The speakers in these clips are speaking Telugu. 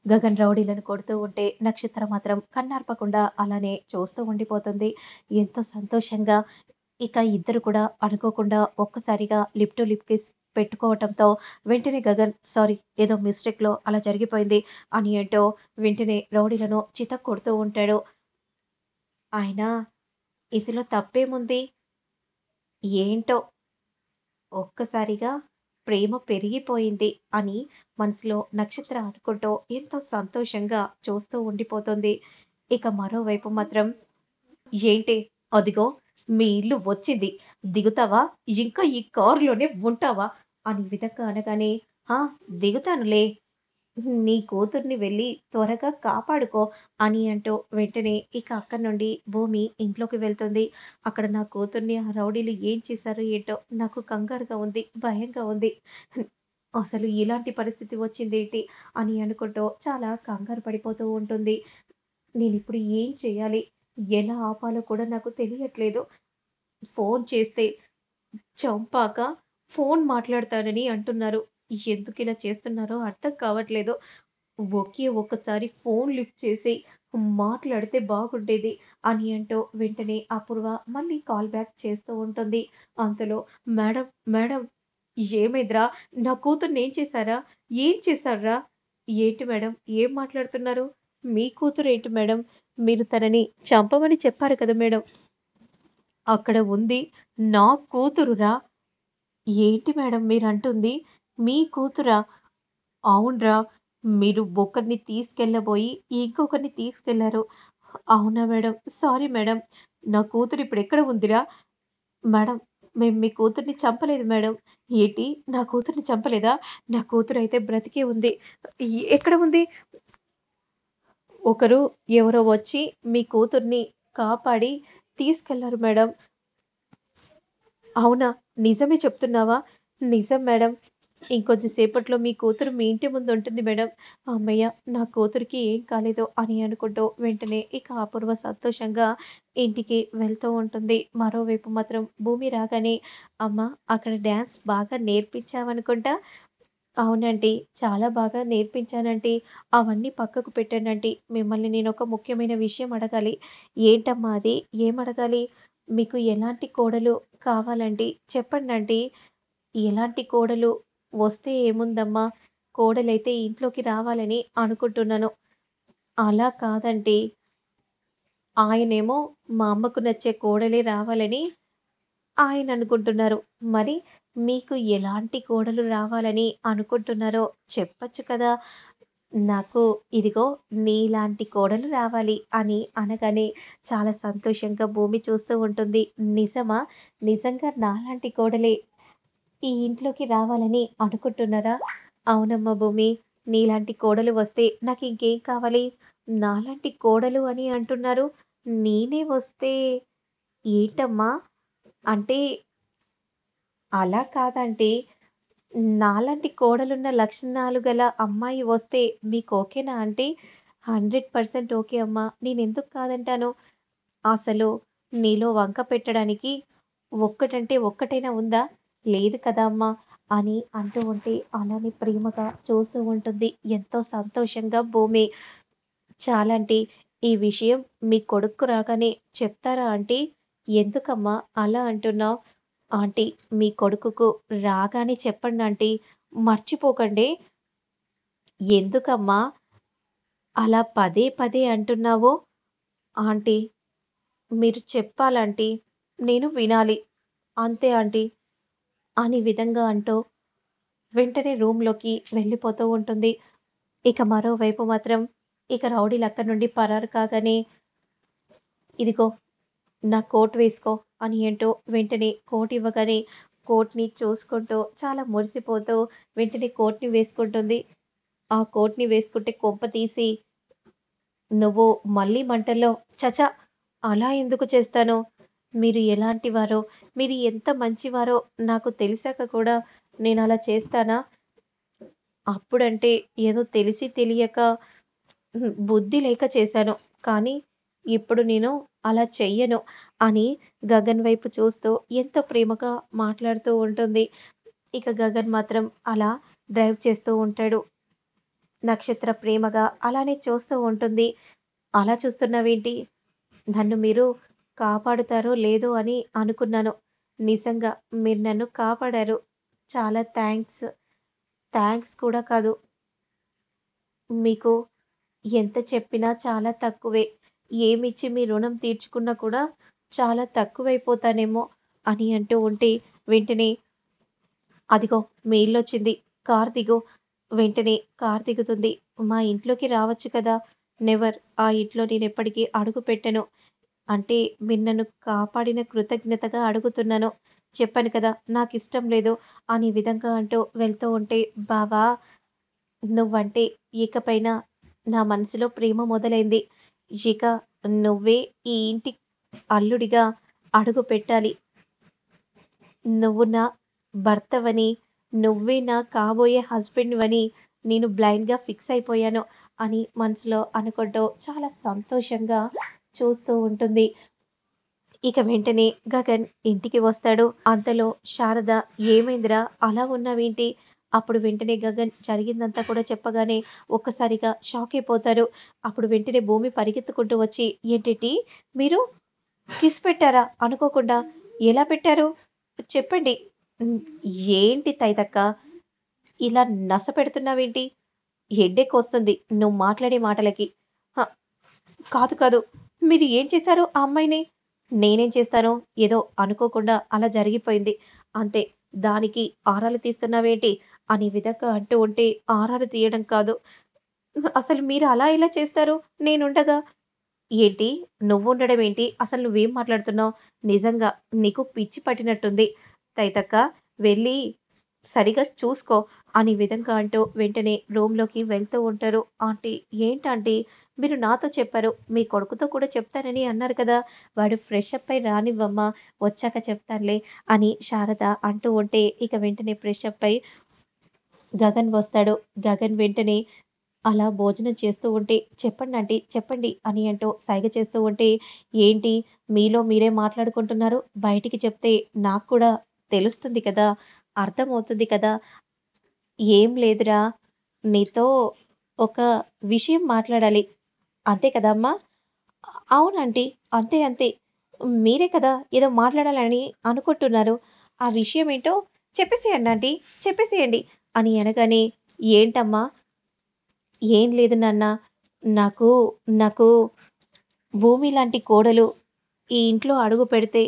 గగన్ రౌడీలను కొడుతూ ఉంటే నక్షత్ర మాత్రం కన్నార్పకుండా అలానే చూస్తూ ఉండిపోతుంది. ఎంతో సంతోషంగా ఇక ఇద్దరు కూడా అనుకోకుండా ఒక్కసారిగా లిప్ టు లిప్ కిస్ పెట్టుకోవటంతో వెంటనే గగన్ సారీ ఏదో మిస్టేక్‌లో అలా జరిగిపోయింది అని అంటూ వెంటనే రౌడీలను చితక్కొడుతూ ఉంటాడు. అయినా ఇందులో తప్పేముంది? ఏంటో ఒక్కసారిగా ప్రేమ పెరిగిపోయింది అని మనసులో నక్షత్ర అనుకుంటూ ఎంతో సంతోషంగా చూస్తూ ఉండిపోతుంది. ఇక మరోవైపు మాత్రం ఏంటి అదిగో మీ ఇల్లు వచ్చింది. దిగుతావా? ఇంకా ఈ కారులోనే ఉంటావా? అని విధంగా అనగానే, "ఆ! దిగుతానులే. నీ కూతుర్ని వెళ్లి త్వరగా కాపాడుకో" అని అంటూ వెంటనే ఇక అక్కడి నుండి భూమి ఇంట్లోకి వెళ్తుంది. అక్కడ నా కూతుర్ని ఆ రౌడీలు ఏం చేశారో ఏంటో నాకు కంగారుగా ఉంది, భయంగా ఉంది. అసలు ఇలాంటి పరిస్థితి వచ్చిందేంటి అని అనుకుంటూ చాలా కంగారు పడిపోతూ ఉంటుంది. నేనిప్పుడు ఏం చేయాలి? ఎలా ఆపాలో కూడా నాకు తెలియట్లేదు. ఫోన్ చేస్తే చంపాక ఫోన్ మాట్లాడతానని అంటున్నారు. ఎందుకిలా చేస్తున్నారో అర్థం కావట్లేదు. ఒకే ఒక్కసారి ఫోన్ లిఫ్ట్ చేసి మాట్లాడితే బాగుండేది అని అంటూ వెంటనే అపూర్వ మళ్ళీ కాల్ బ్యాక్ చేస్తూ ఉంటుంది. అంతలో మేడం, మేడం ఏమైందిరా? నా కూతుర్ని ఏం చేశారా? ఏం చేశార్రా? ఏంటి మేడం? ఏం మాట్లాడుతున్నారు? మీ కూతురేంటి మేడం? మీరు తనని చంపమని చెప్పారు కదా మేడం. అక్కడ ఉంది నా కూతురురా! ఏంటి మేడం మీరంటుంది? మీ కూతురా? అవునురా! మీరు ఒకరిని తీసుకెళ్ళబోయి ఇంకొకరిని తీసుకెళ్లారు. అవునా మేడం? Sorry madam. నా కూతురు ఇప్పుడెక్కడ ఉందిరా? మేడం మేము మీ కూతుర్ని చంపలేదు మేడం. ఏంటి? నా కూతుర్ని చంపలేదా? నా కూతురైతే బ్రతికే ఉంది. ఎక్కడ ఉంది? ఒకరు ఎవరో వచ్చి మీ కూతుర్ని కాపాడి తీసుకెళ్లారు మేడం. అవునా? నిజమే చెప్తున్నావా? నిజం మేడం. ఇంకొంచెం సేపట్లో మీ కూతురు మీ ఇంటి ముందు ఉంటుంది మేడం. హమ్మయ్య! నా కూతురికి ఏం కాలేదు అని అనుకుంటూ వెంటనే ఇక అపూర్వ సంతోషంగా ఇంటికి వెళ్తూ ఉంటుంది. మరోవైపు మాత్రం భూమి రాగానే అమ్మ అక్కడ డాన్స్ బాగా నేర్పించావనుకుంటా. అవునంటీ. చాలా బాగా నేర్పించానంటీ. అవన్నీ పక్కకు పెట్టండంటీ. మిమ్మల్ని నేనొక ముఖ్యమైన విషయం అడగాలి. ఏంటమ్మా అది? ఏమడగాలి? మీకు ఎలాంటి కోడలు కావాలంటీ? చెప్పండంటీ. ఎలాంటి కోడలు వస్తే ఏముందమ్మా? కోడలైతే ఇంట్లోకి రావాలని అనుకుంటున్నాను. అలా కాదంటీ. ఆయనేమో మా అమ్మకు నచ్చే కోడలే రావాలని ఆయననుకుంటున్నారు. మరి మీకు ఎలాంటి కోడలు రావాలని అనుకుంటున్నారో చెప్పొచ్చు కదా! నాకు ఇదిగో నీలాంటి కోడలు రావాలి అని అనగానే చాలా సంతోషంగా భూమి చూస్తూ ఉంటుంది. నిజమా? నిజంగా నాలాంటి కోడలే ఈ ఇంట్లోకి రావాలని అనుకుంటున్నారా? అవునమ్మా భూమి. నీలాంటి కోడలు వస్తే నాకింకేం కావాలి? నాలాంటి కోడలు అని అంటున్నారు. నేనే వస్తే ఏంటమ్మా? అంటే అలా కాదంటీ. నాలాంటి కోడలున్న లక్షణాలు గల అమ్మాయి వస్తే మీకు ఓకేనా ఆంటీ? 100% ఓకే అమ్మా. నేనెందుకు కాదంటాను? అసలు నీలో వంక పెట్టడానికి ఒక్కటంటే ఒక్కటైనా ఉందా? లేదు కదా అమ్మా! అని అంటూ ఉంటే అలానే ప్రేమగా చూస్తూ ఉంటుంది. ఎంతో సంతోషంగా భూమి. చాలా ఆంటీ. ఈ విషయం మీ కొడుక్కు రాగానే చెప్తారా ఆంటీ? ఎందుకమ్మా అలా అంటున్నావు? ఆంటీ మీ కొడుకుకు రాగానే చెప్పండి ఆంటీ. మర్చిపోకండి. ఎందుకమ్మా అలా పదే పదే అంటున్నావు? ఆంటీ మీరు చెప్పాలాంటీ. నేను వినాలి. అంతే ఆంటీ. అని విధంగా అంటూ వెంటనే రూమ్‌లోకి వెళ్ళిపోతూ ఉంటుంది. ఇక మరోవైపు మాత్రం ఇక రౌడీలు అక్కడి నుండి పరారు కాగానే ఇదిగో నా కోట్ వేసుకో అని అంటూ వెంటనే కోట్ ఇవ్వగానే కోట్‌ని చూసుకుంటూ చాలా మురిసిపోతూ వెంటనే కోట్‌ని వేసుకుంటుంది. ఆ కోట్‌ని వేసుకుంటే కొంప తీసి నువ్వు మళ్ళీ మంటల్లో ఛ! అలా ఎందుకు చేస్తాను? మీరు ఎలాంటివారో, మీరు ఎంత మంచివారో నాకు తెలిసాక కూడా నేనలా చేస్తానా? అప్పుడంటే ఏదో తెలిసి తెలియక బుద్ధి లేక చేశాను. కానీ ఇప్పుడు నేను అలా చెయ్యను అని గగన్ వైపు చూస్తూ ఎంతో ప్రేమగా మాట్లాడుతూ ఉంటుంది. ఇక గగన్ మాత్రం అలా డ్రైవ్ చేస్తూ ఉంటాడు. నక్షత్ర ప్రేమగా అలానే చూస్తూ ఉంటుంది. అలా చూస్తున్నావేంటి? నన్ను మీరు కాపాడుతారో లేదో అని అనుకున్నాను. నిజంగా మీరు నన్ను కాపాడారు. చాలా థాంక్స్. థాంక్స్ కూడా కాదు. మీకు ఎంత చెప్పినా చాలా తక్కువే. ఏమిచ్చి మీ రుణం తీర్చుకున్నా కూడా చాలా తక్కువైపోతానేమో అని అంటూ ఉంటే, వెంటనే అదిగో మీ ఇల్లొచ్చింది. కారు దిగు. వెంటనే కారు దిగుతుంది. మా ఇంట్లోకి రావచ్చు కదా! నెవర్. ఆ ఇంట్లో నేనెప్పటికీ అడుగు పెట్టను. అంటే మీరు నన్ను కాపాడిన కృతజ్ఞతగా అడుగుతున్నాను. చెప్పాను కదా! నాకిష్టం లేదు అనే విధంగా అంటూ వెళ్తూ ఉంటే, బావా నువ్వంటే ఇకపైన నా మనసులో ప్రేమ మొదలైంది. ఇక నువ్వే ఈ ఇంటి అల్లుడిగా అడుగు పెట్టాలి. నువ్వు నా భర్తవని, నువ్వే నా కాబోయే హస్బెండ్‌వని నేను బ్లైండ్‌గా ఫిక్స్ అయిపోయాను అని మనసులో అనుకుంటూ చాలా సంతోషంగా చూస్తూ ఉంటుంది. ఇక వెంటనే గగన్ ఇంటికి వస్తాడు. అంతలో శారద ఏమైందిరా అలా ఉన్నావేంటి? అప్పుడు వెంటనే గగన్ జరిగిందంతా కూడా చెప్పగానే ఒక్కసారిగా షాక్ అయిపోతారు. అప్పుడు వెంటనే భూమి పరిగెత్తుకుంటూ వచ్చి ఏంటేంటి మీరు కిస్ పెట్టారా అనుకోకుండా? ఎలా పెట్టారు? చెప్పండి. హ్మ్. ఏంటి తైతక్క ఇలా నస పెడుతున్నావేంటి? హెడ్డెకొస్తుంది నువ్వు మాట్లాడే మాటలకి. హ! కాదు కాదు. మీరు ఏం చేశారు ఆ అమ్మాయిని? నేనేం చేస్తాను? ఏదో అనుకోకుండా అలా జరిగిపోయింది. అంతే. దానికి ఆరాలు తీస్తున్నావేంటి? అనే విధంగా అంటూ ఉంటే ఆరాలు తీయడం కాదు. అసలు మీరు అలా ఎలా చేస్తారు నేనుండగా? ఏంటి? నువ్వుండడం ఏంటి? అసలు నువ్వేం మాట్లాడుతున్నావు? నిజంగా నీకు పిచ్చి పట్టినట్టుంది. తైతక్క వెళ్ళి సరిగ్గా చూసుకో అనే విధంగా అంటూ వెంటనే రూమ్‌లోకి వెళ్తూ ఉంటారు. ఆంటీ ఏంటాంటీ మీరు నాతో చెప్పారు. మీ కొడుకుతో కూడా చెప్తానని అన్నారు కదా! వాడు ఫ్రెష్ అప్ అయి రానివ్వమ్మా వచ్చాక చెప్తానులే అని శారద అంటూ ఉంటే ఇక వెంటనే ఫ్రెష్ అప్ అయి గగన్ వస్తాడు. గగన్ వెంటనే అలా భోజనం చేస్తూ ఉంటే చెప్పండి ఆంటీ చెప్పండి అని అంటూ సైగ చేస్తూ ఉంటే ఏంటి మీలో మీరే మాట్లాడుకుంటున్నారు బయటికి చెప్తే నాకు కూడా తెలుస్తుంది కదా అర్థమవుతుంది కదా ఏం లేదురా నీతో ఒక విషయం మాట్లాడాలి అంతే కదా అమ్మా అవునంటీ అంతే అంతే మీరే కదా ఏదో మాట్లాడాలని అనుకుంటున్నారు ఆ విషయం ఏంటో చెప్పేసేయండి ఆంటీ చెప్పేసేయండి అని అనగానే ఏంటమ్మా ఏం లేదు నాన్న. నాకు నాకు భూమి లాంటి కోడలు ఈ ఇంట్లో అడుగు పెడితే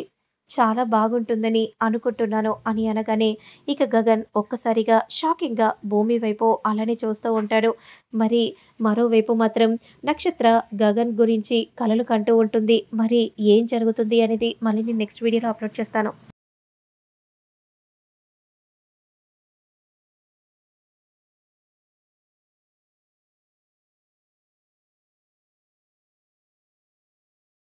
చాలా బాగుంటుందని అనుకుంటున్నాను అని అనగానే ఇక గగన్ ఒక్కసారిగా షాకింగ్‌గా భూమి వైపు అలానే చూస్తూ ఉంటాడు. మరి మరోవైపు మాత్రం నక్షత్ర గగన్ గురించి కలలు కంటూ ఉంటుంది. మరి ఏం జరుగుతుంది అనేది మళ్ళీ నేను నెక్స్ట్ వీడియోలో అప్లోడ్ చేస్తాను.